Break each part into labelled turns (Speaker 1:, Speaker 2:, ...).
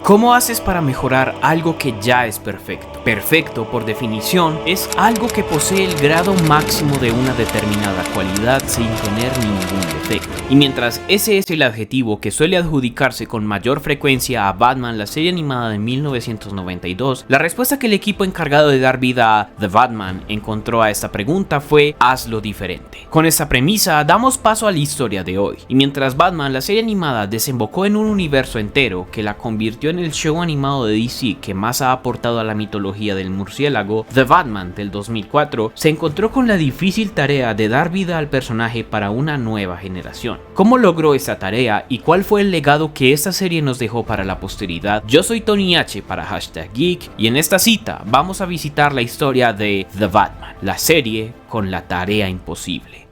Speaker 1: ¿Cómo haces para mejorar algo que ya es perfecto? Perfecto, por definición, es algo que posee el grado máximo de una determinada cualidad sin tener ningún defecto. Y mientras ese es el adjetivo que suele adjudicarse con mayor frecuencia a Batman, la serie animada de 1992, la respuesta que el equipo encargado de dar vida a The Batman encontró a esta pregunta fue: hazlo diferente. Con esta premisa damos paso a la historia de hoy. Y mientras Batman, la serie animada, desembocó en un universo entero que la convirtió en el show animado de DC que más ha aportado a la mitología del murciélago, The Batman del 2004 se encontró con la difícil tarea de dar vida al personaje para una nueva generación. ¿Cómo logró esta tarea y cuál fue el legado que esta serie nos dejó para la posteridad? Yo soy Tony H para #Geek y en esta cita vamos a visitar la historia de The Batman, la serie con la tarea imposible.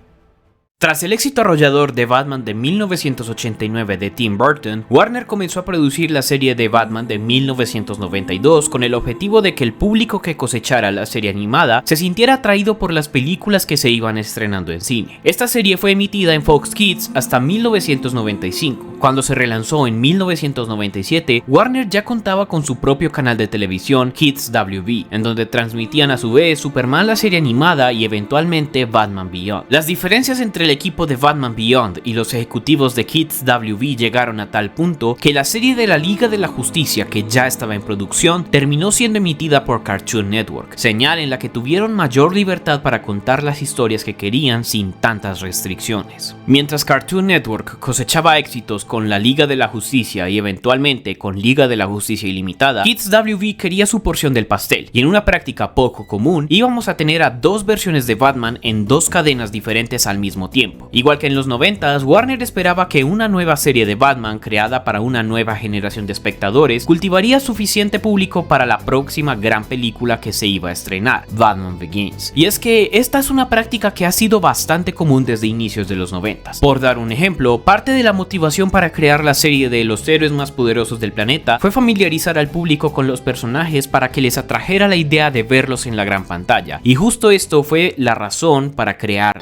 Speaker 1: Tras el éxito arrollador de Batman de 1989 de Tim Burton, Warner comenzó a producir la serie de Batman de 1992 con el objetivo de que el público que cosechara la serie animada se sintiera atraído por las películas que se iban estrenando en cine. Esta serie fue emitida en Fox Kids hasta 1995. Cuando se relanzó en 1997, Warner ya contaba con su propio canal de televisión, Kids WB, en donde transmitían a su vez Superman la serie animada y eventualmente Batman Beyond. Las diferencias entre el equipo de Batman Beyond y los ejecutivos de Kids WB llegaron a tal punto que la serie de la Liga de la Justicia, que ya estaba en producción, terminó siendo emitida por Cartoon Network, señal en la que tuvieron mayor libertad para contar las historias que querían sin tantas restricciones. Mientras Cartoon Network cosechaba éxitos con la Liga de la Justicia y eventualmente con Liga de la Justicia Ilimitada, Kids WB quería su porción del pastel, y en una práctica poco común íbamos a tener a dos versiones de Batman en dos cadenas diferentes al mismo tiempo. Igual que en los 90s, Warner esperaba que una nueva serie de Batman creada para una nueva generación de espectadores cultivaría suficiente público para la próxima gran película que se iba a estrenar, Batman Begins. Y es que esta es una práctica que ha sido bastante común desde inicios de los 90s. Por dar un ejemplo, parte de la motivación para crear la serie de los héroes más poderosos del planeta fue familiarizar al público con los personajes para que les atrajera la idea de verlos en la gran pantalla. Y justo esto fue la razón para crear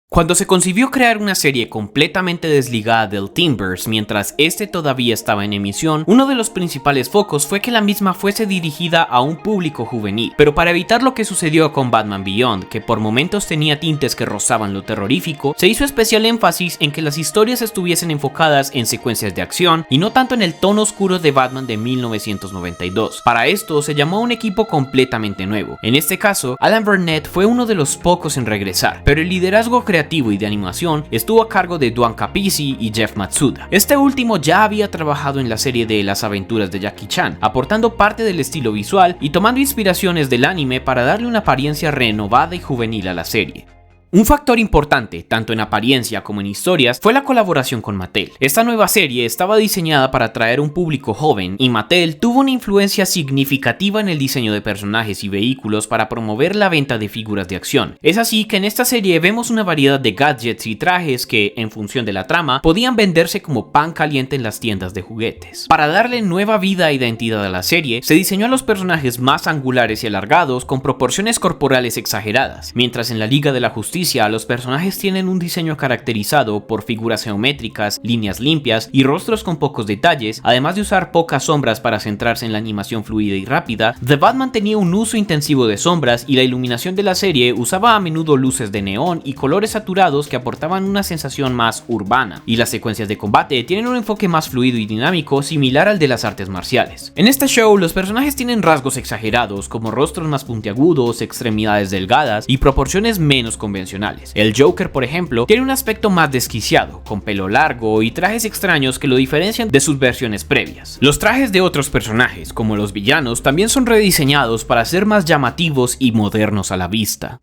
Speaker 1: Cuando se concibió crear una serie completamente desligada del Timberverse mientras este todavía estaba en emisión, uno de los principales focos fue que la misma fuese dirigida a un público juvenil. Pero para evitar lo que sucedió con Batman Beyond, que por momentos tenía tintes que rozaban lo terrorífico, se hizo especial énfasis en que las historias estuviesen enfocadas en secuencias de acción y no tanto en el tono oscuro de Batman de 1992. Para esto se llamó a un equipo completamente nuevo. En este caso, Alan Burnett fue uno de los pocos en regresar, pero el liderazgo creativo y de animación estuvo a cargo de Duane Capizzi y Jeff Matsuda. Este último ya había trabajado en la serie de Las aventuras de Jackie Chan, aportando parte del estilo visual y tomando inspiraciones del anime para darle una apariencia renovada y juvenil a la serie. Un factor importante, tanto en apariencia como en historias, fue la colaboración con Mattel. Esta nueva serie estaba diseñada para atraer un público joven y Mattel tuvo una influencia significativa en el diseño de personajes y vehículos para promover la venta de figuras de acción. Es así que en esta serie vemos una variedad de gadgets y trajes que, en función de la trama, podían venderse como pan caliente en las tiendas de juguetes. Para darle nueva vida e identidad a la serie, se diseñó a los personajes más angulares y alargados con proporciones corporales exageradas, mientras en la Liga de la Justicia los personajes tienen un diseño caracterizado por figuras geométricas, líneas limpias y rostros con pocos detalles. Además de usar pocas sombras para centrarse en la animación fluida y rápida, The Batman tenía un uso intensivo de sombras y la iluminación de la serie usaba a menudo luces de neón y colores saturados que aportaban una sensación más urbana, y las secuencias de combate tienen un enfoque más fluido y dinámico similar al de las artes marciales. En este show los personajes tienen rasgos exagerados como rostros más puntiagudos, extremidades delgadas y proporciones menos convencionales. El Joker, por ejemplo, tiene un aspecto más desquiciado, con pelo largo y trajes extraños que lo diferencian de sus versiones previas. Los trajes de otros personajes, como los villanos, también son rediseñados para ser más llamativos y modernos a la vista.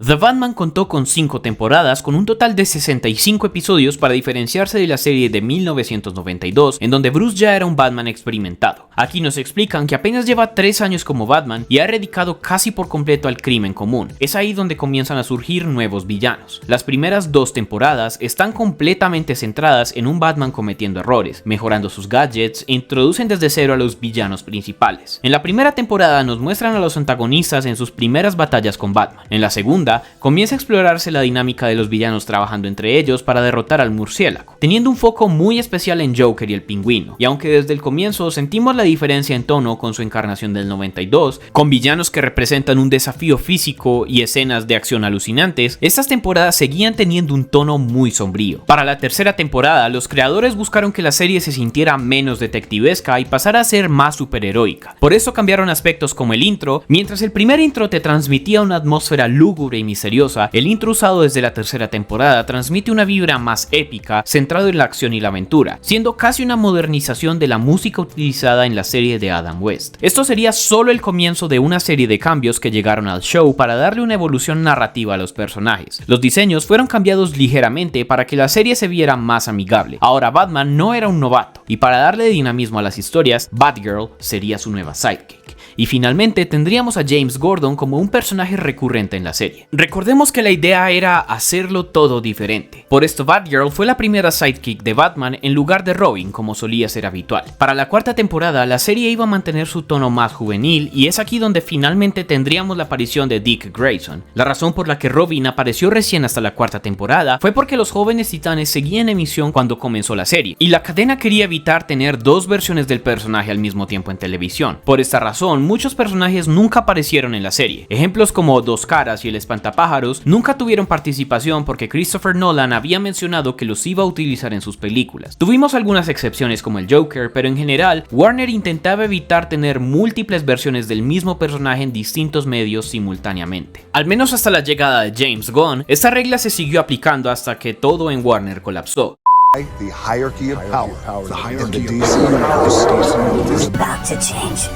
Speaker 1: The Batman contó con 5 temporadas con un total de 65 episodios para diferenciarse de la serie de 1992, en donde Bruce ya era un Batman experimentado. Aquí nos explican que apenas lleva 3 años como Batman y ha erradicado casi por completo al crimen común. Es ahí donde comienzan a surgir nuevos villanos. Las primeras 2 temporadas están completamente centradas en un Batman cometiendo errores, mejorando sus gadgets e introducen desde cero a los villanos principales. En la primera temporada nos muestran a los antagonistas en sus primeras batallas con Batman. En la segunda segunda, comienza a explorarse la dinámica de los villanos trabajando entre ellos para derrotar al murciélago, teniendo un foco muy especial en Joker y el Pingüino, y aunque desde el comienzo sentimos la diferencia en tono con su encarnación del 92, con villanos que representan un desafío físico y escenas de acción alucinantes, estas temporadas seguían teniendo un tono muy sombrío. Para la tercera temporada, los creadores buscaron que la serie se sintiera menos detectivesca y pasara a ser más superheroica. Por eso cambiaron aspectos como el intro. Mientras el primer intro te transmitía una atmósfera lúgubre y misteriosa, el intro usado desde la tercera temporada transmite una vibra más épica, centrado en la acción y la aventura, siendo casi una modernización de la música utilizada en la serie de Adam West. Esto sería solo el comienzo de una serie de cambios que llegaron al show para darle una evolución narrativa a los personajes. Los diseños fueron cambiados ligeramente para que la serie se viera más amigable. Ahora Batman no era un novato, y para darle dinamismo a las historias, Batgirl sería su nueva sidekick. Y finalmente tendríamos a James Gordon como un personaje recurrente en la serie. Recordemos que la idea era hacerlo todo diferente. Por esto Batgirl fue la primera sidekick de Batman en lugar de Robin, como solía ser habitual. Para la cuarta temporada la serie iba a mantener su tono más juvenil, y es aquí donde finalmente tendríamos la aparición de Dick Grayson. La razón por la que Robin apareció recién hasta la cuarta temporada fue porque los Jóvenes Titanes seguían en emisión cuando comenzó la serie, y la cadena quería evitar tener dos versiones del personaje al mismo tiempo en televisión. Por esta razón, muchos personajes nunca aparecieron en la serie. Ejemplos como Dos Caras y el Espantapájaros nunca tuvieron participación porque Christopher Nolan había mencionado que los iba a utilizar en sus películas. Tuvimos algunas excepciones como el Joker, pero en general Warner intentaba evitar tener múltiples versiones del mismo personaje en distintos medios simultáneamente. Al menos hasta la llegada de James Gunn, esta regla se siguió aplicando hasta que todo en Warner colapsó.
Speaker 2: The hierarchy of power. The hierarchy in the DC universe is about to change.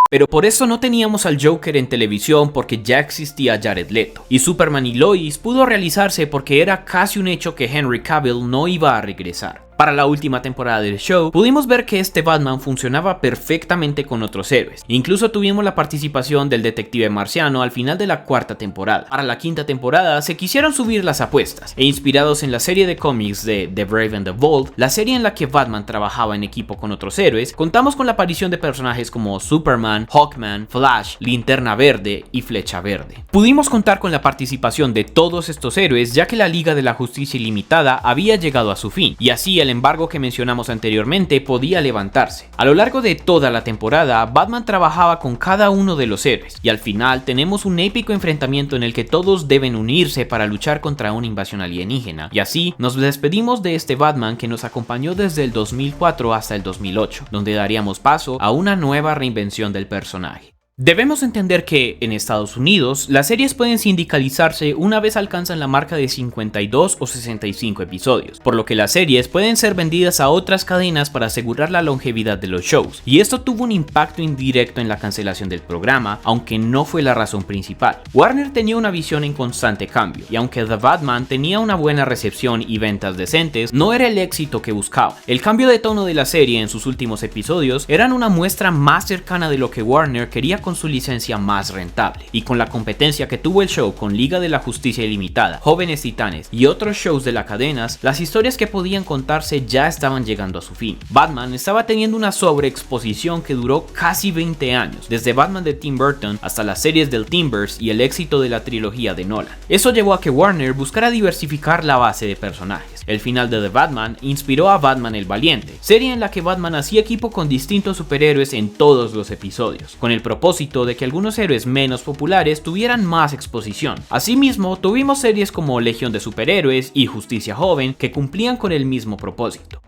Speaker 1: Pero por eso no teníamos al Joker en televisión, porque ya existía Jared Leto. Y Superman y Lois pudo realizarse porque era casi un hecho que Henry Cavill no iba a regresar. Para la última temporada del show, pudimos ver que este Batman funcionaba perfectamente con otros héroes. Incluso tuvimos la participación del detective marciano al final de la cuarta temporada. Para la quinta temporada se quisieron subir las apuestas, e inspirados en la serie de cómics de The Brave and the Bold, la serie en la que Batman trabajaba en equipo con otros héroes, contamos con la aparición de personajes como Superman, Hawkman, Flash, Linterna Verde y Flecha Verde. Pudimos contar con la participación de todos estos héroes, ya que la Liga de la Justicia Ilimitada había llegado a su fin, y así el embargo que mencionamos anteriormente podía levantarse. A lo largo de toda la temporada, Batman trabajaba con cada uno de los héroes, y al final tenemos un épico enfrentamiento en el que todos deben unirse para luchar contra una invasión alienígena, y así nos despedimos de este Batman que nos acompañó desde el 2004 hasta el 2008, donde daríamos paso a una nueva reinvención del personaje. Debemos entender que, en Estados Unidos, las series pueden sindicalizarse una vez alcanzan la marca de 52 o 65 episodios, por lo que las series pueden ser vendidas a otras cadenas para asegurar la longevidad de los shows, y esto tuvo un impacto indirecto en la cancelación del programa, aunque no fue la razón principal. Warner tenía una visión en constante cambio, y aunque The Batman tenía una buena recepción y ventas decentes, no era el éxito que buscaba. El cambio de tono de la serie en sus últimos episodios eran una muestra más cercana de lo que Warner quería con su licencia más rentable, y con la competencia que tuvo el show con Liga de la Justicia Ilimitada, Jóvenes Titanes y otros shows de las cadenas, las historias que podían contarse ya estaban llegando a su fin. Batman estaba teniendo una sobreexposición que duró casi 20 años, desde Batman de Tim Burton hasta las series del Timberverse y el éxito de la trilogía de Nolan. Eso llevó a que Warner buscara diversificar la base de personajes. El final de The Batman inspiró a Batman el Valiente, serie en la que Batman hacía equipo con distintos superhéroes en todos los episodios, con el propósito de que algunos héroes menos populares tuvieran más exposición. Asimismo, tuvimos series como Legión de Superhéroes y Justicia Joven que cumplían con el mismo propósito.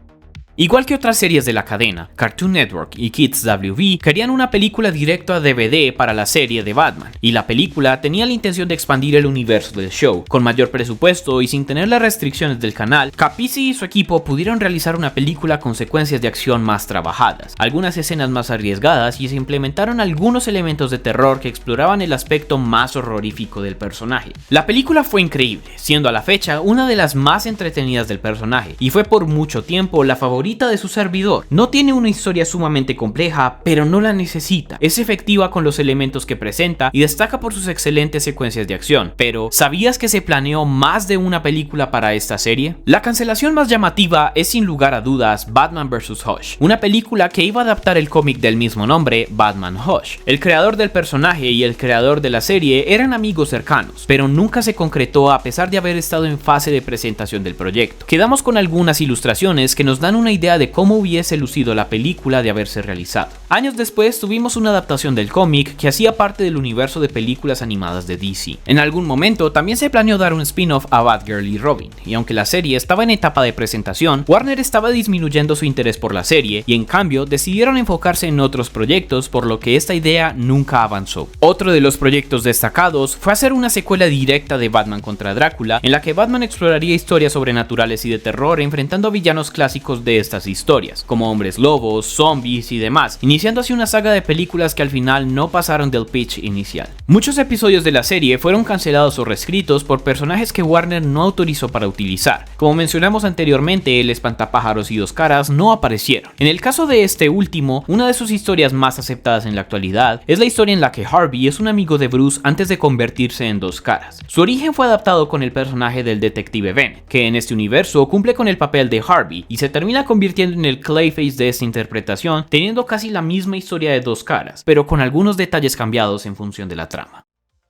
Speaker 1: Igual que otras series de la cadena, Cartoon Network y Kids WB querían una película directo a DVD para la serie de Batman, y la película tenía la intención de expandir el universo del show. Con mayor presupuesto y sin tener las restricciones del canal, Capizzi y su equipo pudieron realizar una película con secuencias de acción más trabajadas, algunas escenas más arriesgadas, y se implementaron algunos elementos de terror que exploraban el aspecto más horrorífico del personaje. La película fue increíble, siendo a la fecha una de las más entretenidas del personaje, y fue por mucho tiempo la favorita favorita de su servidor. No tiene una historia sumamente compleja, pero no la necesita. Es efectiva con los elementos que presenta y destaca por sus excelentes secuencias de acción. Pero, ¿sabías que se planeó más de una película para esta serie? La cancelación más llamativa es sin lugar a dudas Batman vs. Hush, una película que iba a adaptar el cómic del mismo nombre, Batman Hush. El creador del personaje y el creador de la serie eran amigos cercanos, pero nunca se concretó a pesar de haber estado en fase de presentación del proyecto. Quedamos con algunas ilustraciones que nos dan una idea de cómo hubiese lucido la película de haberse realizado. Años después tuvimos una adaptación del cómic que hacía parte del universo de películas animadas de DC. En algún momento también se planeó dar un spin-off a Batgirl y Robin, y aunque la serie estaba en etapa de presentación, Warner estaba disminuyendo su interés por la serie y en cambio decidieron enfocarse en otros proyectos, por lo que esta idea nunca avanzó. Otro de los proyectos destacados fue hacer una secuela directa de Batman contra Drácula, en la que Batman exploraría historias sobrenaturales y de terror enfrentando a villanos clásicos de estas historias, como hombres lobos, zombies y demás, iniciando así una saga de películas que al final no pasaron del pitch inicial. Muchos episodios de la serie fueron cancelados o reescritos por personajes que Warner no autorizó para utilizar. Como mencionamos anteriormente, el espantapájaros y Dos Caras no aparecieron. En el caso de este último, una de sus historias más aceptadas en la actualidad es la historia en la que Harvey es un amigo de Bruce antes de convertirse en Dos Caras. Su origen fue adaptado con el personaje del detective Bennett, que en este universo cumple con el papel de Harvey y se termina convirtiendo en el Clayface de esta interpretación, teniendo casi la misma historia de Dos Caras, pero con algunos detalles cambiados en función de la trama.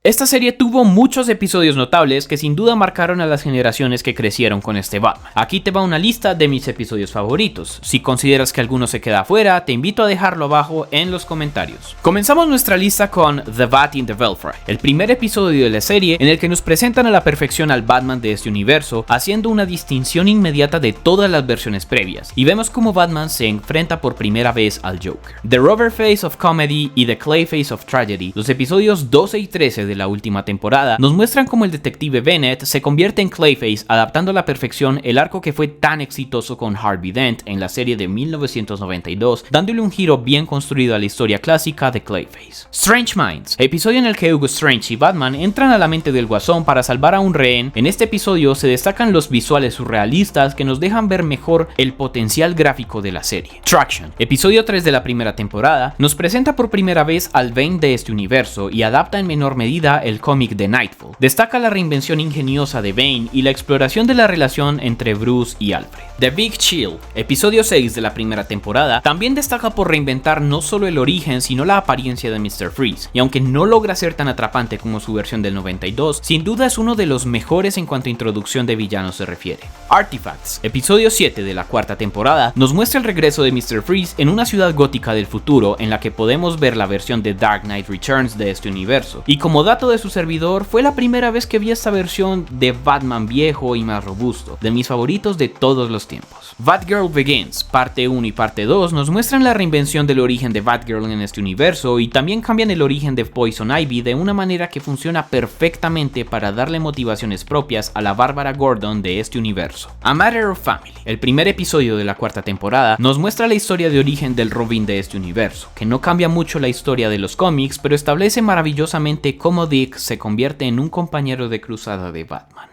Speaker 1: Esta serie tuvo muchos episodios notables que sin duda marcaron a las generaciones que crecieron con este Batman. Aquí te va una lista de mis episodios favoritos. Si consideras que alguno se queda afuera, te invito a dejarlo abajo en los comentarios. Comenzamos nuestra lista con The Bat in the Belfry, el primer episodio de la serie en el que nos presentan a la perfección al Batman de este universo, haciendo una distinción inmediata de todas las versiones previas, y vemos cómo Batman se enfrenta por primera vez al Joker. The Rubber Face of Comedy y The Clayface of Tragedy, los episodios 12 y 13 de la última temporada, nos muestran cómo el detective Bennett se convierte en Clayface, adaptando a la perfección el arco que fue tan exitoso con Harvey Dent en la serie de 1992, dándole un giro bien construido a la historia clásica de Clayface. Strange Minds, episodio en el que Hugo Strange y Batman entran a la mente del Guasón para salvar a un rehén. En este episodio se destacan los visuales surrealistas que nos dejan ver mejor el potencial gráfico de la serie. Traction, episodio 3 de la primera temporada, nos presenta por primera vez al Bane de este universo y adapta en menor medida el cómic de Nightfall. Destaca la reinvención ingeniosa de Bane y la exploración de la relación entre Bruce y Alfred. The Big Chill, episodio 6 de la primera temporada, también destaca por reinventar no solo el origen sino la apariencia de Mr. Freeze, y aunque no logra ser tan atrapante como su versión del 92, sin duda es uno de los mejores en cuanto a introducción de villanos se refiere. Artifacts, episodio 7 de la cuarta temporada, nos muestra el regreso de Mr. Freeze en una ciudad gótica del futuro en la que podemos ver la versión de Dark Knight Returns de este universo, y como dato de su servidor, fue la primera vez que vi esta versión de Batman viejo y más robusto, de mis favoritos de todos los tiempos. Batgirl Begins, parte 1 y parte 2 nos muestran la reinvención del origen de Batgirl en este universo y también cambian el origen de Poison Ivy de una manera que funciona perfectamente para darle motivaciones propias a la Bárbara Gordon de este universo. A Matter of Family, el primer episodio de la cuarta temporada, nos muestra la historia de origen del Robin de este universo, que no cambia mucho la historia de los cómics, pero establece maravillosamente cómo Dick se convierte en un compañero de cruzada de Batman.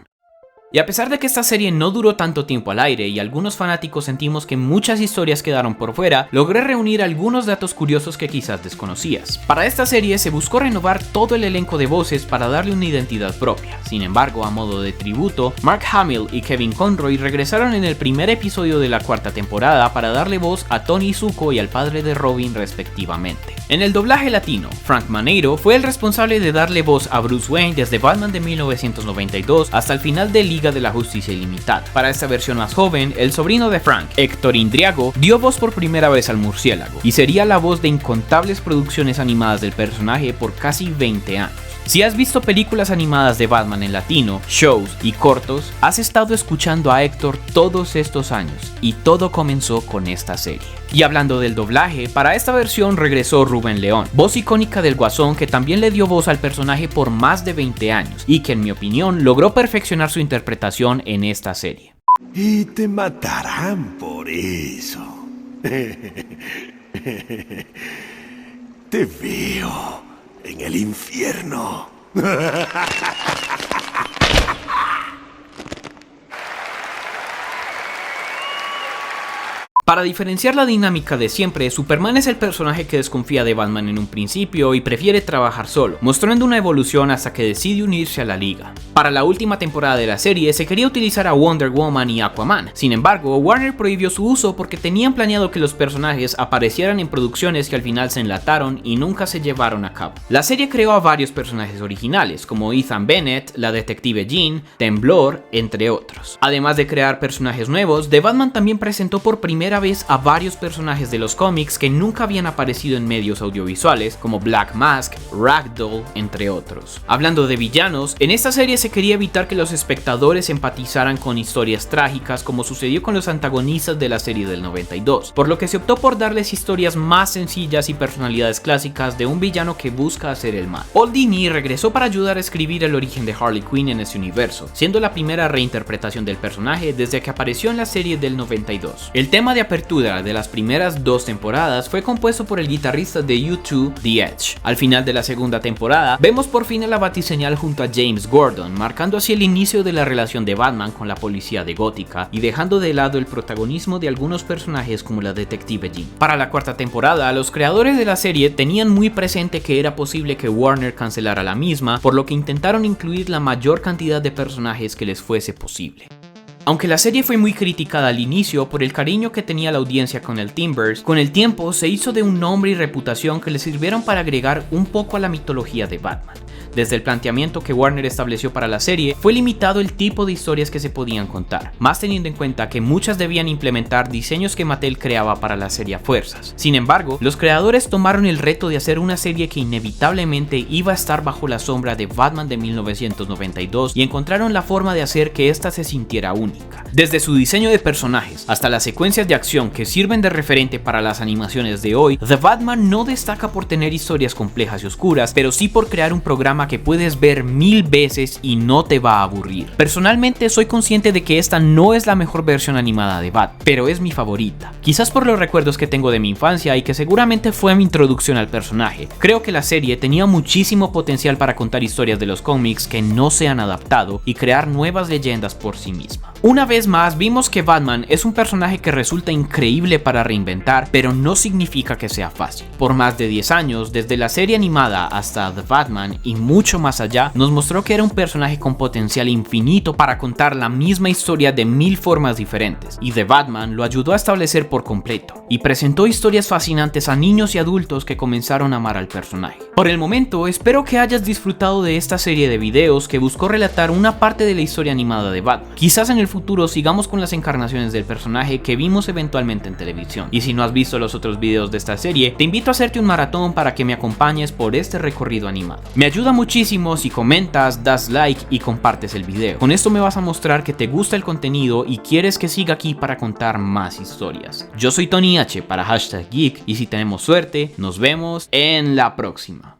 Speaker 1: Y a pesar de que esta serie no duró tanto tiempo al aire y algunos fanáticos sentimos que muchas historias quedaron por fuera, logré reunir algunos datos curiosos que quizás desconocías. Para esta serie se buscó renovar todo el elenco de voces para darle una identidad propia. Sin embargo, a modo de tributo, Mark Hamill y Kevin Conroy regresaron en el primer episodio de la cuarta temporada para darle voz a Tony Zuko y al padre de Robin respectivamente. En el doblaje latino, Frank Maneiro fue el responsable de darle voz a Bruce Wayne desde Batman de 1992 hasta el final de Liga de la Justicia Ilimitada. Para esta versión más joven, el sobrino de Frank, Héctor Indriago, dio voz por primera vez al murciélago y sería la voz de incontables producciones animadas del personaje por casi 20 años. Si has visto películas animadas de Batman en latino, shows y cortos, has estado escuchando a Héctor todos estos años y todo comenzó con esta serie. Y hablando del doblaje, para esta versión regresó Rubén León, voz icónica del Guasón que también le dio voz al personaje por más de 20 años y que en mi opinión logró perfeccionar su interpretación en esta serie.
Speaker 3: Y te matarán por eso. Te veo en el infierno.
Speaker 1: Para diferenciar la dinámica de siempre, Superman es el personaje que desconfía de Batman en un principio y prefiere trabajar solo, mostrando una evolución hasta que decide unirse a la Liga. Para la última temporada de la serie se quería utilizar a Wonder Woman y Aquaman, sin embargo Warner prohibió su uso porque tenían planeado que los personajes aparecieran en producciones que al final se enlataron y nunca se llevaron a cabo. La serie creó a varios personajes originales, como Ethan Bennett, la detective Jean, Temblor, entre otros. Además de crear personajes nuevos, The Batman también presentó por primera vez a varios personajes de los cómics que nunca habían aparecido en medios audiovisuales, como Black Mask, Ragdoll, entre otros. Hablando de villanos, en esta serie se quería evitar que los espectadores empatizaran con historias trágicas como sucedió con los antagonistas de la serie del 92, por lo que se optó por darles historias más sencillas y personalidades clásicas de un villano que busca hacer el mal. Paul Dini regresó para ayudar a escribir el origen de Harley Quinn en ese universo, siendo la primera reinterpretación del personaje desde que apareció en la serie del 92. El tema de apertura de las primeras 2 temporadas fue compuesto por el guitarrista de U2, The Edge. Al final de la segunda temporada, vemos por fin a la Batiseñal junto a James Gordon, marcando así el inicio de la relación de Batman con la policía de Gótica y dejando de lado el protagonismo de algunos personajes como la detective Jean. Para la cuarta temporada, los creadores de la serie tenían muy presente que era posible que Warner cancelara la misma, por lo que intentaron incluir la mayor cantidad de personajes que les fuese posible. Aunque la serie fue muy criticada al inicio por el cariño que tenía la audiencia con el Timbers, con el tiempo se hizo de un nombre y reputación que le sirvieron para agregar un poco a la mitología de Batman. Desde el planteamiento que Warner estableció para la serie, fue limitado el tipo de historias que se podían contar, más teniendo en cuenta que muchas debían implementar diseños que Mattel creaba para la serie a fuerzas. Sin embargo, los creadores tomaron el reto de hacer una serie que inevitablemente iba a estar bajo la sombra de Batman de 1992 y encontraron la forma de hacer que ésta se sintiera única. Desde su diseño de personajes hasta las secuencias de acción que sirven de referente para las animaciones de hoy, The Batman no destaca por tener historias complejas y oscuras, pero sí por crear un programa que puedes ver 1000 veces y no te va a aburrir. Personalmente soy consciente de que esta no es la mejor versión animada de Batman, pero es mi favorita. Quizás por los recuerdos que tengo de mi infancia y que seguramente fue mi introducción al personaje. Creo que la serie tenía muchísimo potencial para contar historias de los cómics que no se han adaptado y crear nuevas leyendas por sí misma. Una vez más vimos que Batman es un personaje que resulta increíble para reinventar, pero no significa que sea fácil. Por más de 10 años, desde la serie animada hasta The Batman y mucho más allá, nos mostró que era un personaje con potencial infinito para contar la misma historia de 1000 formas diferentes, y The Batman lo ayudó a establecer por completo, y presentó historias fascinantes a niños y adultos que comenzaron a amar al personaje. Por el momento, espero que hayas disfrutado de esta serie de videos que buscó relatar una parte de la historia animada de Batman. Quizás en el futuro sigamos con las encarnaciones del personaje que vimos eventualmente en televisión. Y si no has visto los otros videos de esta serie, te invito a hacerte un maratón para que me acompañes por este recorrido animado. Me ayuda muchísimo si comentas, das like y compartes el video. Con esto me vas a mostrar que te gusta el contenido y quieres que siga aquí para contar más historias. Yo soy Tony H para #Geek y si tenemos suerte, nos vemos en la próxima.